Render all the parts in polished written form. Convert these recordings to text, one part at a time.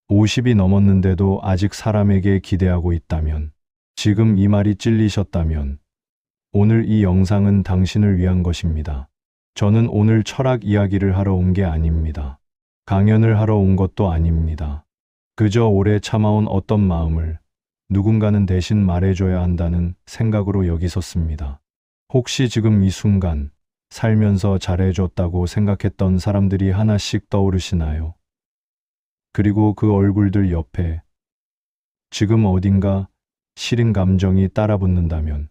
50이 넘었는데도 아직 사람에게 기대하고 있다면, 지금 이 말이 찔리셨다면, 오늘 이 영상은 당신을 위한 것입니다. 저는 오늘 철학 이야기를 하러 온 게 아닙니다. 강연을 하러 온 것도 아닙니다. 그저 오래 참아온 어떤 마음을 누군가는 대신 말해줘야 한다는 생각으로 여기 섰습니다. 혹시 지금 이 순간 살면서 잘해줬다고 생각했던 사람들이 하나씩 떠오르시나요? 그리고 그 얼굴들 옆에 지금 어딘가 시린 감정이 따라붙는다면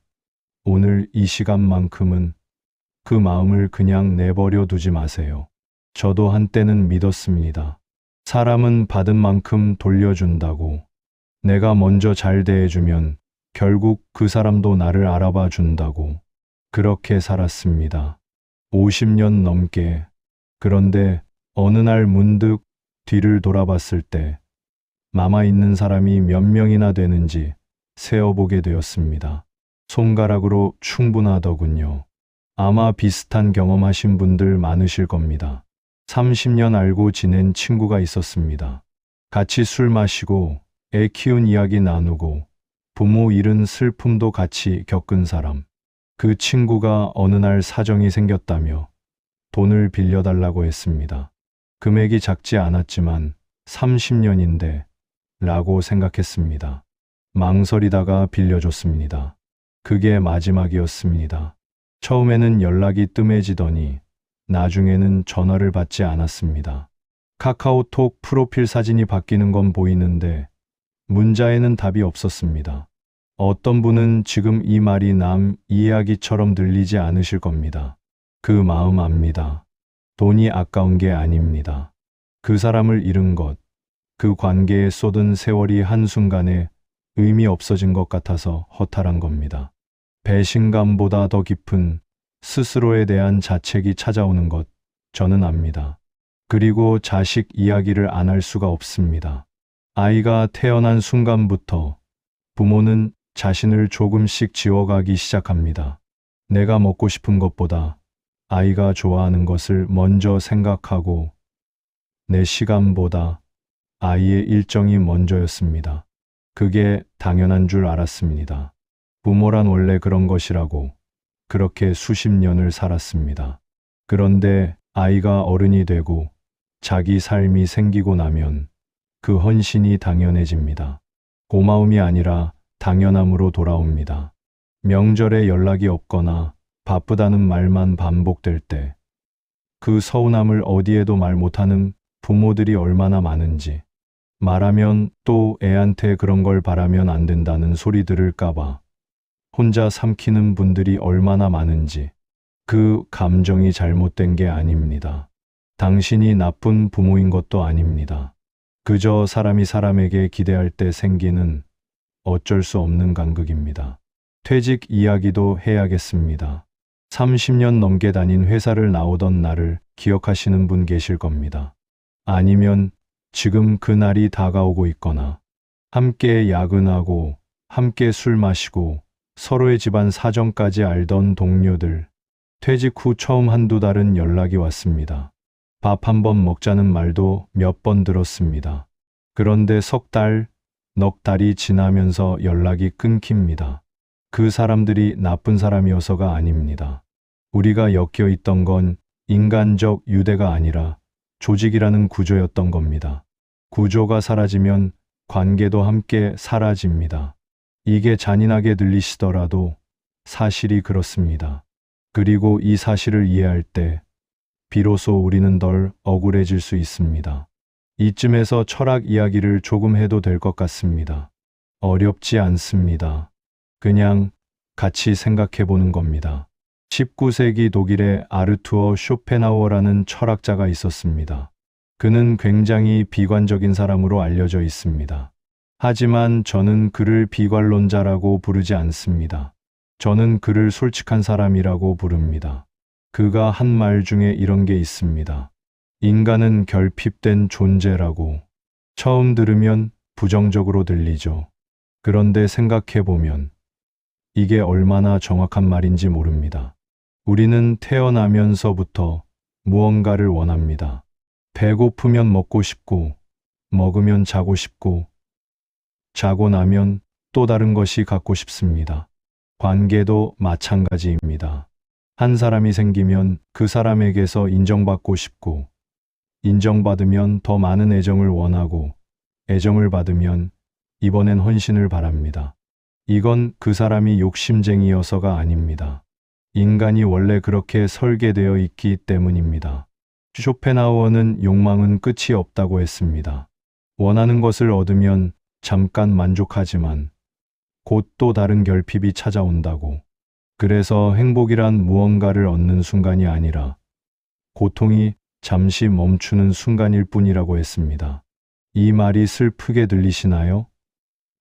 오늘 이 시간만큼은 그 마음을 그냥 내버려 두지 마세요. 저도 한때는 믿었습니다. 사람은 받은 만큼 돌려준다고. 내가 먼저 잘 대해주면 결국 그 사람도 나를 알아봐 준다고. 그렇게 살았습니다. 50년 넘게. 그런데 어느 날 문득 뒤를 돌아봤을 때 남아있는 사람이 몇 명이나 되는지 세어보게 되었습니다. 손가락으로 충분하더군요. 아마 비슷한 경험하신 분들 많으실 겁니다. 30년 알고 지낸 친구가 있었습니다. 같이 술 마시고 애 키운 이야기 나누고 부모 잃은 슬픔도 같이 겪은 사람. 그 친구가 어느 날 사정이 생겼다며 돈을 빌려달라고 했습니다. 금액이 작지 않았지만 30년인데 라고 생각했습니다. 망설이다가 빌려줬습니다. 그게 마지막이었습니다. 처음에는 연락이 뜸해지더니 나중에는 전화를 받지 않았습니다. 카카오톡 프로필 사진이 바뀌는 건 보이는데 문자에는 답이 없었습니다. 어떤 분은 지금 이 말이 남 이야기처럼 들리지 않으실 겁니다. 그 마음 압니다. 돈이 아까운 게 아닙니다. 그 사람을 잃은 것, 그 관계에 쏟은 세월이 한순간에 의미 없어진 것 같아서 허탈한 겁니다. 배신감보다 더 깊은 스스로에 대한 자책이 찾아오는 것, 저는 압니다. 그리고 자식 이야기를 안 할 수가 없습니다. 아이가 태어난 순간부터 부모는 자신을 조금씩 지워가기 시작합니다. 내가 먹고 싶은 것보다 아이가 좋아하는 것을 먼저 생각하고 내 시간보다 아이의 일정이 먼저였습니다. 그게 당연한 줄 알았습니다. 부모란 원래 그런 것이라고 그렇게 수십 년을 살았습니다. 그런데 아이가 어른이 되고 자기 삶이 생기고 나면 그 헌신이 당연해집니다. 고마움이 아니라 당연함으로 돌아옵니다. 명절에 연락이 없거나 바쁘다는 말만 반복될 때 그 서운함을 어디에도 말 못하는 부모들이 얼마나 많은지, 말하면 또 애한테 그런 걸 바라면 안 된다는 소리 들을까봐 혼자 삼키는 분들이 얼마나 많은지, 그 감정이 잘못된 게 아닙니다. 당신이 나쁜 부모인 것도 아닙니다. 그저 사람이 사람에게 기대할 때 생기는 어쩔 수 없는 간극입니다. 퇴직 이야기도 해야겠습니다. 30년 넘게 다닌 회사를 나오던 나를 기억하시는 분 계실 겁니다. 아니면 지금 그 날이 다가오고 있거나 함께 야근하고 함께 술 마시고 서로의 집안 사정까지 알던 동료들, 퇴직 후 처음 한두 달은 연락이 왔습니다. 밥 한 번 먹자는 말도 몇 번 들었습니다. 그런데 석 달, 넉 달이 지나면서 연락이 끊깁니다. 그 사람들이 나쁜 사람이어서가 아닙니다. 우리가 엮여 있던 건 인간적 유대가 아니라 조직이라는 구조였던 겁니다. 구조가 사라지면 관계도 함께 사라집니다. 이게 잔인하게 들리시더라도 사실이 그렇습니다. 그리고 이 사실을 이해할 때 비로소 우리는 덜 억울해질 수 있습니다. 이쯤에서 철학 이야기를 조금 해도 될 것 같습니다. 어렵지 않습니다. 그냥 같이 생각해 보는 겁니다. 19세기 독일의 아르투어 쇼펜하우어라는 철학자가 있었습니다. 그는 굉장히 비관적인 사람으로 알려져 있습니다. 하지만 저는 그를 비관론자라고 부르지 않습니다. 저는 그를 솔직한 사람이라고 부릅니다. 그가 한 말 중에 이런 게 있습니다. 인간은 결핍된 존재라고. 처음 들으면 부정적으로 들리죠. 그런데 생각해보면 이게 얼마나 정확한 말인지 모릅니다. 우리는 태어나면서부터 무언가를 원합니다. 배고프면 먹고 싶고, 먹으면 자고 싶고, 자고 나면 또 다른 것이 갖고 싶습니다. 관계도 마찬가지입니다. 한 사람이 생기면 그 사람에게서 인정받고 싶고, 인정받으면 더 많은 애정을 원하고, 애정을 받으면 이번엔 헌신을 바랍니다. 이건 그 사람이 욕심쟁이여서가 아닙니다. 인간이 원래 그렇게 설계되어 있기 때문입니다. 쇼펜하우어는 욕망은 끝이 없다고 했습니다. 원하는 것을 얻으면 잠깐 만족하지만 곧 또 다른 결핍이 찾아온다고. 그래서 행복이란 무언가를 얻는 순간이 아니라 고통이 잠시 멈추는 순간일 뿐이라고 했습니다. 이 말이 슬프게 들리시나요?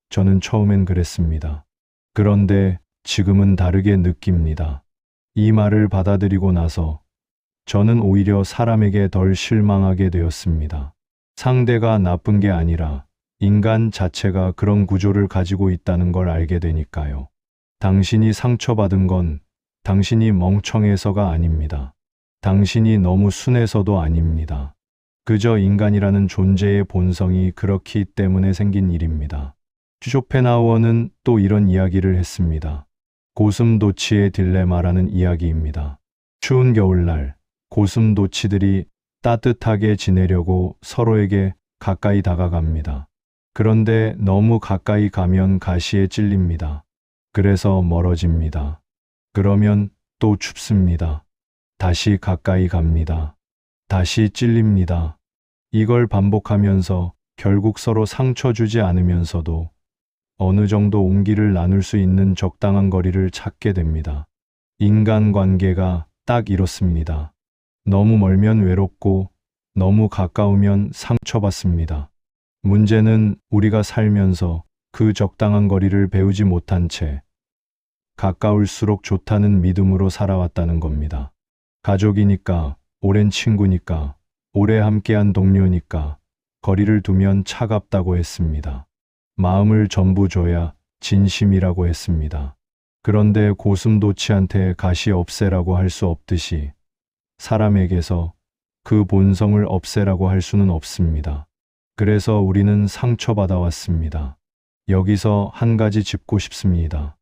저는 처음엔 그랬습니다. 그런데 지금은 다르게 느낍니다. 이 말을 받아들이고 나서 저는 오히려 사람에게 덜 실망하게 되었습니다. 상대가 나쁜 게 아니라 인간 자체가 그런 구조를 가지고 있다는 걸 알게 되니까요. 당신이 상처받은 건 당신이 멍청해서가 아닙니다. 당신이 너무 순해서도 아닙니다. 그저 인간이라는 존재의 본성이 그렇기 때문에 생긴 일입니다. 쇼펜하우어는 또 이런 이야기를 했습니다. 고슴도치의 딜레마라는 이야기입니다. 추운 겨울날 고슴도치들이 따뜻하게 지내려고 서로에게 가까이 다가갑니다. 그런데 너무 가까이 가면 가시에 찔립니다. 그래서 멀어집니다. 그러면 또 춥습니다. 다시 가까이 갑니다. 다시 찔립니다. 이걸 반복하면서 결국 서로 상처 주지 않으면서도 어느 정도 온기를 나눌 수 있는 적당한 거리를 찾게 됩니다. 인간관계가 딱 이렇습니다. 너무 멀면 외롭고 너무 가까우면 상처받습니다. 문제는 우리가 살면서 그 적당한 거리를 배우지 못한 채 가까울수록 좋다는 믿음으로 살아왔다는 겁니다. 가족이니까, 오랜 친구니까, 오래 함께한 동료니까 거리를 두면 차갑다고 했습니다. 마음을 전부 줘야 진심이라고 했습니다. 그런데 고슴도치한테 가시 없애라고 할 수 없듯이 사람에게서 그 본성을 없애라고 할 수는 없습니다. 그래서 우리는 상처받아 왔습니다. 여기서 한 가지 짚고 싶습니다.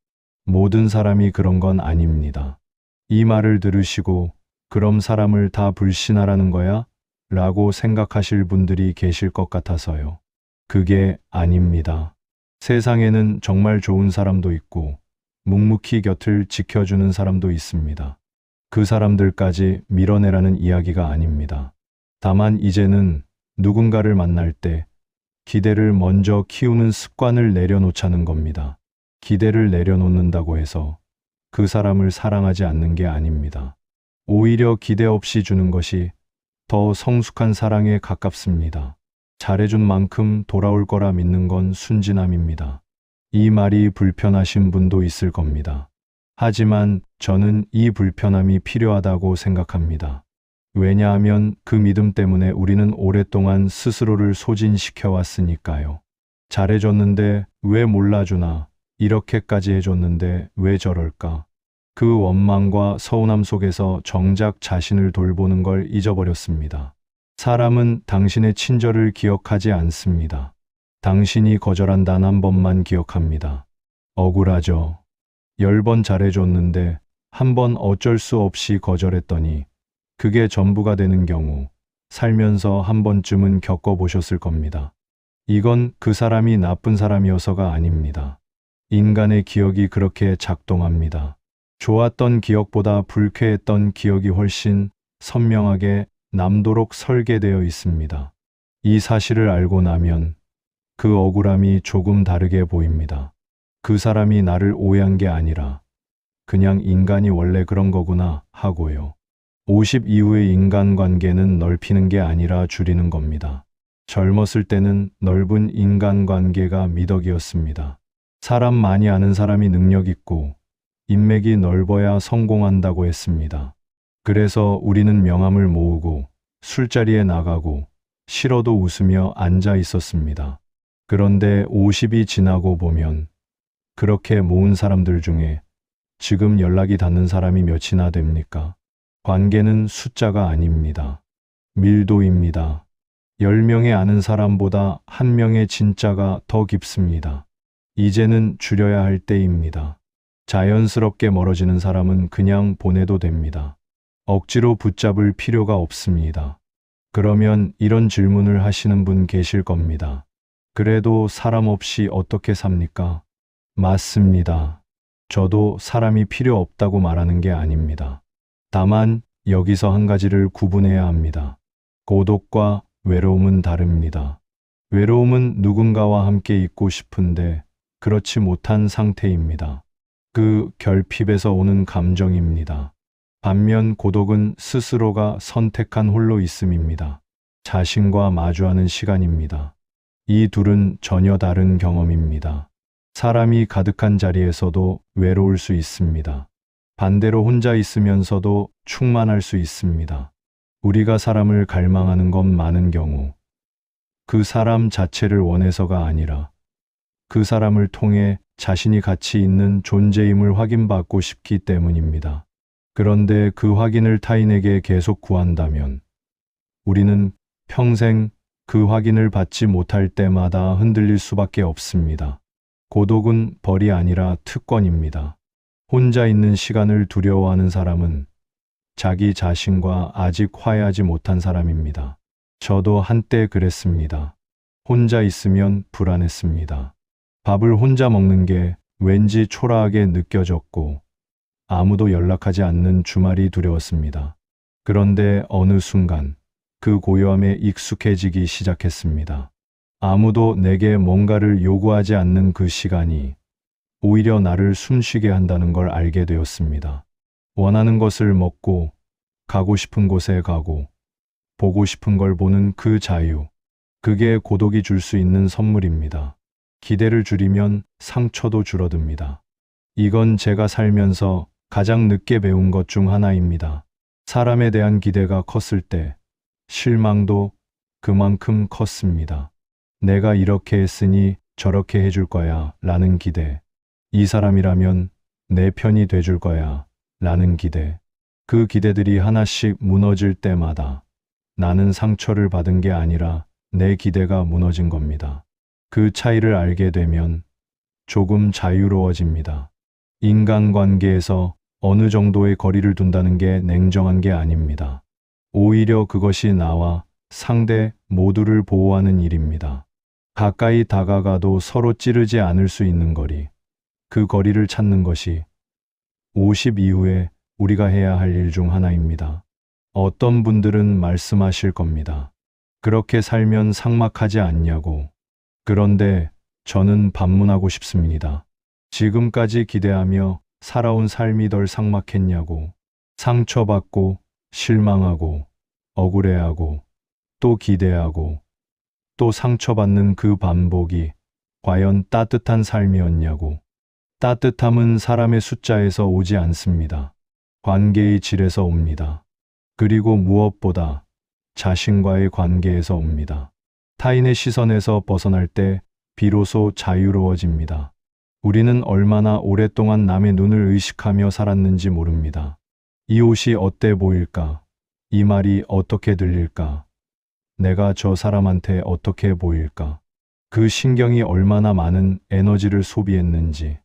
모든 사람이 그런 건 아닙니다. 이 말을 들으시고 그럼 사람을 다 불신하라는 거야? 라고 생각하실 분들이 계실 것 같아서요. 그게 아닙니다. 세상에는 정말 좋은 사람도 있고 묵묵히 곁을 지켜주는 사람도 있습니다. 그 사람들까지 밀어내라는 이야기가 아닙니다. 다만 이제는 누군가를 만날 때 기대를 먼저 키우는 습관을 내려놓자는 겁니다. 기대를 내려놓는다고 해서 그 사람을 사랑하지 않는 게 아닙니다. 오히려 기대 없이 주는 것이 더 성숙한 사랑에 가깝습니다. 잘해준 만큼 돌아올 거라 믿는 건 순진함입니다. 이 말이 불편하신 분도 있을 겁니다. 하지만 저는 이 불편함이 필요하다고 생각합니다. 왜냐하면 그 믿음 때문에 우리는 오랫동안 스스로를 소진시켜 왔으니까요. 잘해줬는데 왜 몰라주나, 이렇게까지 해줬는데 왜 저럴까. 그 원망과 서운함 속에서 정작 자신을 돌보는 걸 잊어버렸습니다. 사람은 당신의 친절을 기억하지 않습니다. 당신이 거절한 단 한 번만 기억합니다. 억울하죠. 10번 잘해줬는데 한 번 어쩔 수 없이 거절했더니 그게 전부가 되는 경우 살면서 한 번쯤은 겪어보셨을 겁니다. 이건 그 사람이 나쁜 사람이어서가 아닙니다. 인간의 기억이 그렇게 작동합니다. 좋았던 기억보다 불쾌했던 기억이 훨씬 선명하게 남도록 설계되어 있습니다. 이 사실을 알고 나면 그 억울함이 조금 다르게 보입니다. 그 사람이 나를 오해한 게 아니라 그냥 인간이 원래 그런 거구나 하고요. 50 이후의 인간관계는 넓히는 게 아니라 줄이는 겁니다. 젊었을 때는 넓은 인간관계가 미덕이었습니다. 사람 많이 아는 사람이 능력 있고 인맥이 넓어야 성공한다고 했습니다. 그래서 우리는 명함을 모으고 술자리에 나가고 싫어도 웃으며 앉아 있었습니다. 그런데 50이 지나고 보면 그렇게 모은 사람들 중에 지금 연락이 닿는 사람이 몇이나 됩니까? 관계는 숫자가 아닙니다. 밀도입니다. 10명의 아는 사람보다 1명의 진짜가 더 깊습니다. 이제는 줄여야 할 때입니다. 자연스럽게 멀어지는 사람은 그냥 보내도 됩니다. 억지로 붙잡을 필요가 없습니다. 그러면 이런 질문을 하시는 분 계실 겁니다. 그래도 사람 없이 어떻게 삽니까? 맞습니다. 저도 사람이 필요 없다고 말하는 게 아닙니다. 다만 여기서 한 가지를 구분해야 합니다. 고독과 외로움은 다릅니다. 외로움은 누군가와 함께 있고 싶은데 그렇지 못한 상태입니다. 그 결핍에서 오는 감정입니다. 반면 고독은 스스로가 선택한 홀로 있음입니다. 자신과 마주하는 시간입니다. 이 둘은 전혀 다른 경험입니다. 사람이 가득한 자리에서도 외로울 수 있습니다. 반대로 혼자 있으면서도 충만할 수 있습니다. 우리가 사람을 갈망하는 건 많은 경우 그 사람 자체를 원해서가 아니라 그 사람을 통해 자신이 가치 있는 존재임을 확인받고 싶기 때문입니다. 그런데 그 확인을 타인에게 계속 구한다면 우리는 평생 그 확인을 받지 못할 때마다 흔들릴 수밖에 없습니다. 고독은 벌이 아니라 특권입니다. 혼자 있는 시간을 두려워하는 사람은 자기 자신과 아직 화해하지 못한 사람입니다. 저도 한때 그랬습니다. 혼자 있으면 불안했습니다. 밥을 혼자 먹는 게 왠지 초라하게 느껴졌고 아무도 연락하지 않는 주말이 두려웠습니다. 그런데 어느 순간 그 고요함에 익숙해지기 시작했습니다. 아무도 내게 뭔가를 요구하지 않는 그 시간이 오히려 나를 숨쉬게 한다는 걸 알게 되었습니다. 원하는 것을 먹고 가고 싶은 곳에 가고 보고 싶은 걸 보는 그 자유. 그게 고독이 줄 수 있는 선물입니다. 기대를 줄이면 상처도 줄어듭니다. 이건 제가 살면서 가장 늦게 배운 것 중 하나입니다. 사람에 대한 기대가 컸을 때 실망도 그만큼 컸습니다. 내가 이렇게 했으니 저렇게 해줄 거야 라는 기대. 이 사람이라면 내 편이 돼줄 거야 라는 기대. 그 기대들이 하나씩 무너질 때마다 나는 상처를 받은 게 아니라 내 기대가 무너진 겁니다. 그 차이를 알게 되면 조금 자유로워집니다. 인간관계에서 어느 정도의 거리를 둔다는 게 냉정한 게 아닙니다. 오히려 그것이 나와 상대 모두를 보호하는 일입니다. 가까이 다가가도 서로 찌르지 않을 수 있는 거리. 그 거리를 찾는 것이 50 이후에 우리가 해야 할 일 중 하나입니다. 어떤 분들은 말씀하실 겁니다. 그렇게 살면 삭막하지 않냐고. 그런데 저는 반문하고 싶습니다. 지금까지 기대하며 살아온 삶이 덜 삭막했냐고. 상처받고 실망하고 억울해하고 또 기대하고 또 상처받는 그 반복이 과연 따뜻한 삶이었냐고. 따뜻함은 사람의 숫자에서 오지 않습니다. 관계의 질에서 옵니다. 그리고 무엇보다 자신과의 관계에서 옵니다. 타인의 시선에서 벗어날 때 비로소 자유로워집니다. 우리는 얼마나 오랫동안 남의 눈을 의식하며 살았는지 모릅니다. 이 옷이 어때 보일까? 이 말이 어떻게 들릴까? 내가 저 사람한테 어떻게 보일까? 그 신경이 얼마나 많은 에너지를 소비했는지,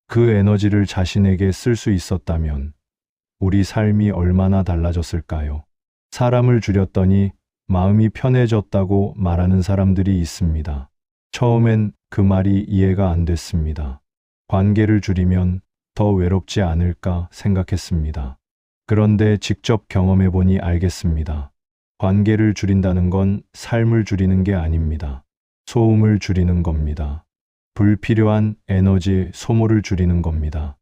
그 에너지를 자신에게 쓸 수 있었다면 우리 삶이 얼마나 달라졌을까요? 사람을 줄였더니 마음이 편해졌다고 말하는 사람들이 있습니다. 처음엔 그 말이 이해가 안 됐습니다. 관계를 줄이면 더 외롭지 않을까 생각했습니다. 그런데 직접 경험해 보니 알겠습니다. 관계를 줄인다는 건 삶을 줄이는 게 아닙니다. 소음을 줄이는 겁니다. 불필요한 에너지 소모를 줄이는 겁니다.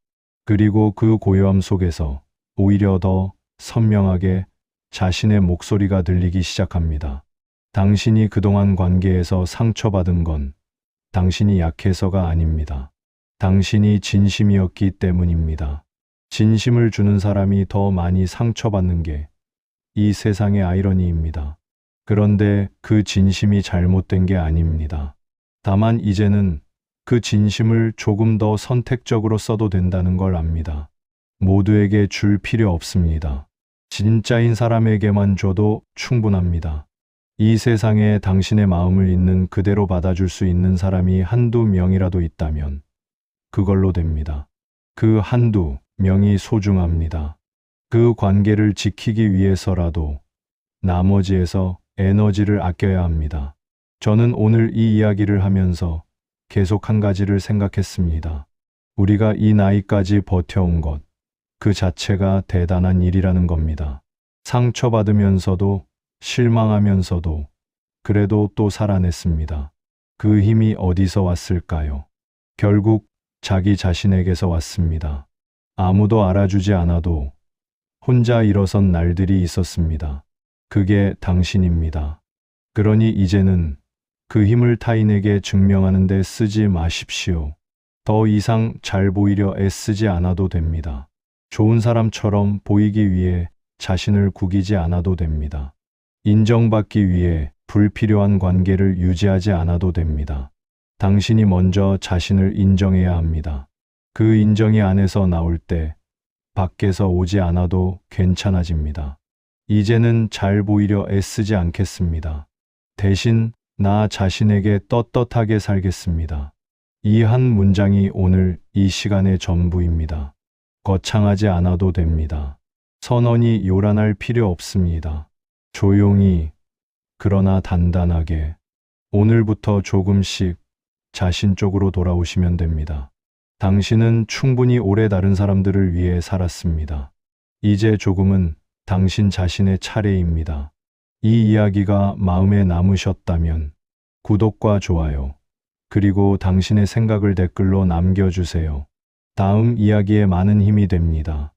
그리고 그 고요함 속에서 오히려 더 선명하게 자신의 목소리가 들리기 시작합니다. 당신이 그동안 관계에서 상처받은 건 당신이 약해서가 아닙니다. 당신이 진심이었기 때문입니다. 진심을 주는 사람이 더 많이 상처받는 게 이 세상의 아이러니입니다. 그런데 그 진심이 잘못된 게 아닙니다. 다만 이제는 그 진심을 조금 더 선택적으로 써도 된다는 걸 압니다. 모두에게 줄 필요 없습니다. 진짜인 사람에게만 줘도 충분합니다. 이 세상에 당신의 마음을 있는 그대로 받아줄 수 있는 사람이 한두 명이라도 있다면 그걸로 됩니다. 그 한두 명이 소중합니다. 그 관계를 지키기 위해서라도 나머지에서 에너지를 아껴야 합니다. 저는 오늘 이 이야기를 하면서 계속 한 가지를 생각했습니다. 우리가 이 나이까지 버텨온 것, 그 자체가 대단한 일이라는 겁니다. 상처받으면서도 실망하면서도 그래도 또 살아냈습니다. 그 힘이 어디서 왔을까요? 결국 자기 자신에게서 왔습니다. 아무도 알아주지 않아도 혼자 일어선 날들이 있었습니다. 그게 당신입니다. 그러니 이제는 그 힘을 타인에게 증명하는 데 쓰지 마십시오. 더 이상 잘 보이려 애쓰지 않아도 됩니다. 좋은 사람처럼 보이기 위해 자신을 구기지 않아도 됩니다. 인정받기 위해 불필요한 관계를 유지하지 않아도 됩니다. 당신이 먼저 자신을 인정해야 합니다. 그 인정이 안에서 나올 때 밖에서 오지 않아도 괜찮아집니다. 이제는 잘 보이려 애쓰지 않겠습니다. 대신 나 자신에게 떳떳하게 살겠습니다. 이 한 문장이 오늘 이 시간의 전부입니다. 거창하지 않아도 됩니다. 선언이 요란할 필요 없습니다. 조용히, 그러나 단단하게, 오늘부터 조금씩 자신 쪽으로 돌아오시면 됩니다. 당신은 충분히 오래 다른 사람들을 위해 살았습니다. 이제 조금은 당신 자신의 차례입니다. 이 이야기가 마음에 남으셨다면 구독과 좋아요, 그리고 당신의 생각을 댓글로 남겨주세요. 다음 이야기에 많은 힘이 됩니다.